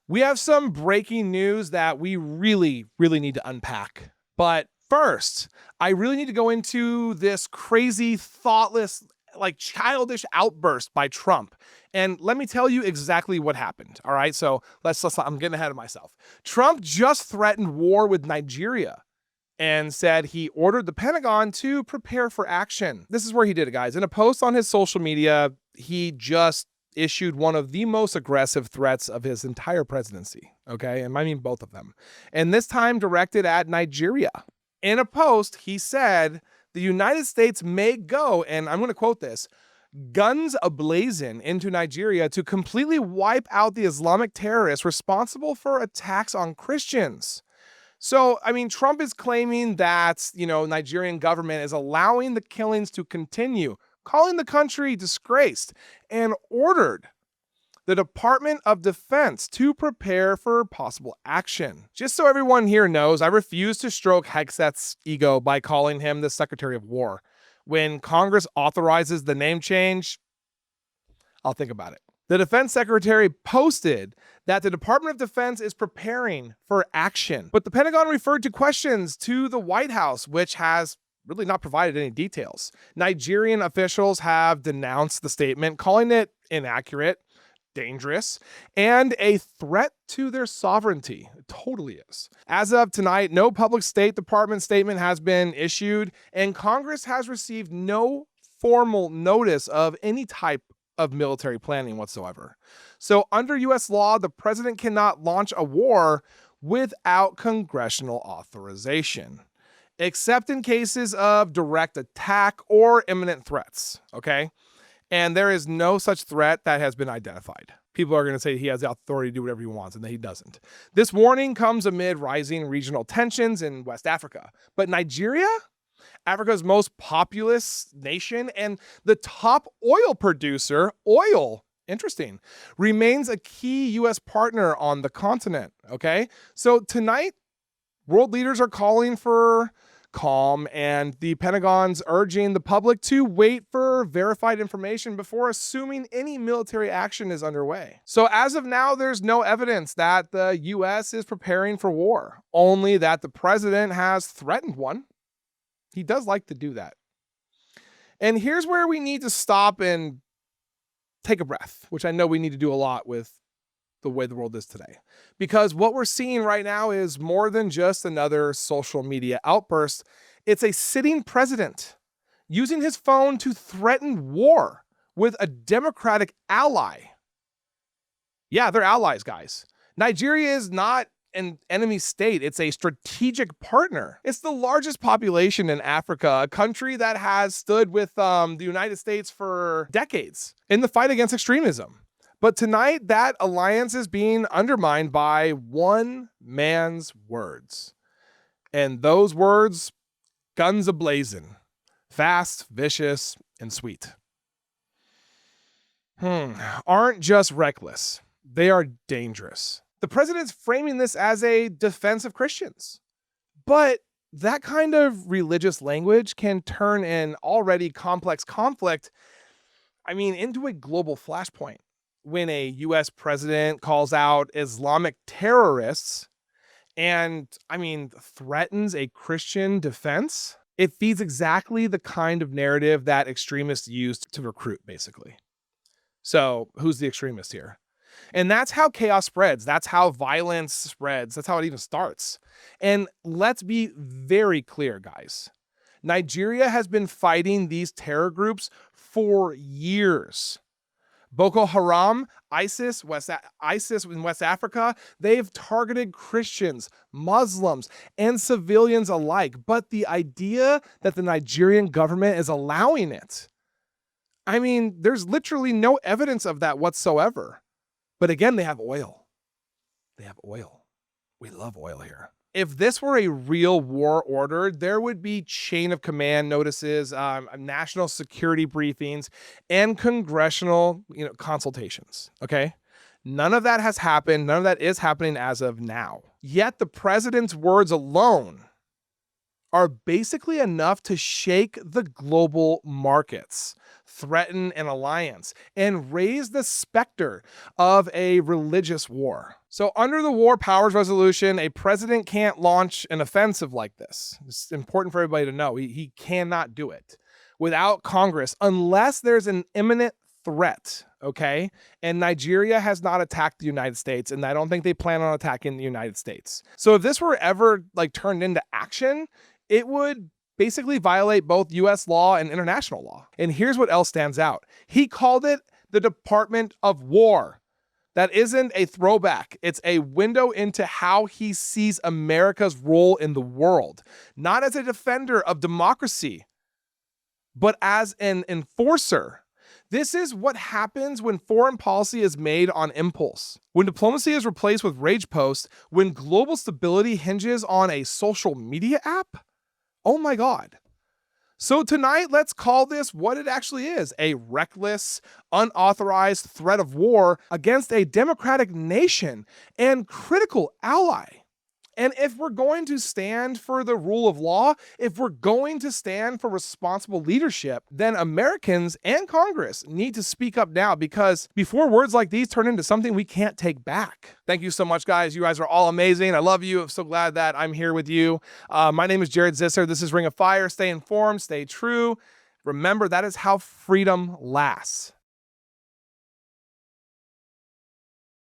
We have some breaking news that we really need to unpack. But first, I really need to go into this crazy, thoughtless, like childish outburst by Trump. And let me tell you exactly what happened. All right. So I'm getting ahead of myself. Trump just threatened war with Nigeria and said he ordered the Pentagon to prepare for action. This is where he did it, guys. In a post on his social media, he just issued one of the most aggressive threats of his entire presidency. Okay. And I mean both of them. And this time directed at Nigeria. In a post, he said, the United States may go, and I'm going to quote this, guns ablazing into Nigeria to completely wipe out the Islamic terrorists responsible for attacks on Christians. So, I mean, Trump is claiming that, Nigerian government is allowing the killings to continue, calling the country disgraced, and ordered the Department of Defense to prepare for possible action. Just so everyone here knows, I refuse to stroke Hegseth's ego by calling him the Secretary of War. When Congress authorizes the name change, I'll think about it. The defense secretary posted that the Department of Defense is preparing for action, but the Pentagon referred to questions to the White House, which has really not provided any details. Nigerian officials have denounced the statement, calling it inaccurate, dangerous, and a threat to their sovereignty. It totally is. As of tonight, no public State Department statement has been issued, and Congress has received no formal notice of any type of military planning whatsoever. So under U.S. law, the president cannot launch a war without congressional authorization, except in cases of direct attack or imminent threats, okay? And there is no such threat that has been identified. People are going to say he has the authority to do whatever he wants, and that he doesn't. This warning comes amid rising regional tensions in West Africa. But Nigeria, Africa's most populous nation and the top oil producer, interesting, remains a key U.S. partner on the continent, okay? So tonight, world leaders are calling for calm, and the Pentagon's urging the public to wait for verified information before assuming any military action is underway. So as of now, there's no evidence that the U.S. is preparing for war, only that the president has threatened one. He does like to do that. And here's where we need to stop and take a breath, which I know we need to do a lot with the way the world is today. Because what we're seeing right now is more than just another social media outburst. It's a sitting president using his phone to threaten war with a Democratic ally. Yeah, they're allies, guys. Nigeria is not an enemy state. It's a strategic partner. It's the largest population in Africa, a country that has stood with the United States for decades in the fight against extremism. But tonight, that alliance is being undermined by one man's words. And those words, guns ablazing, fast, vicious, and sweet. Aren't just reckless. They are dangerous. The president's framing this as a defense of Christians. But that kind of religious language can turn an already complex conflict, into a global flashpoint. When a U.S. president calls out Islamic terrorists and, threatens a Christian defense, it feeds exactly the kind of narrative that extremists use to recruit, basically. So who's the extremist here? And that's how chaos spreads. That's how violence spreads. That's how it even starts. And let's be very clear, guys. Nigeria has been fighting these terror groups for years. Boko Haram, ISIS in West Africa, they've targeted Christians, Muslims, and civilians alike. But the idea that the Nigerian government is allowing it, there's literally no evidence of that whatsoever. But again, they have oil. We love oil here. If this were a real war order, there would be chain of command notices, national security briefings, and congressional, consultations. Okay. None of that has happened. None of that is happening as of now. Yet the president's words alone are basically enough to shake the global markets, threaten an alliance, and raise the specter of a religious war. So, under the War Powers Resolution, a president can't launch an offensive like this. It's important for everybody to know. He cannot do it without Congress unless there's an imminent threat, okay? And Nigeria has not attacked the United States, and I don't think they plan on attacking the United States. So if this were ever like turned into action, it would basically violate both US law and international law. And here's what else stands out. He called it the Department of War. That isn't a throwback. It's a window into how he sees America's role in the world, not as a defender of democracy, but as an enforcer. This is what happens when foreign policy is made on impulse, when diplomacy is replaced with rage posts, when global stability hinges on a social media app. Oh my God. So tonight, let's call this what it actually is: a reckless, unauthorized threat of war against a democratic nation and critical ally. And if we're going to stand for the rule of law, if we're going to stand for responsible leadership, then Americans and Congress need to speak up now, because before words like these turn into something we can't take back. Thank you so much, guys. You guys are all amazing. I love you. I'm so glad that I'm here with you. My name is Jared Zisser. This is Ring of Fire. Stay informed, stay true. Remember, that is how freedom lasts.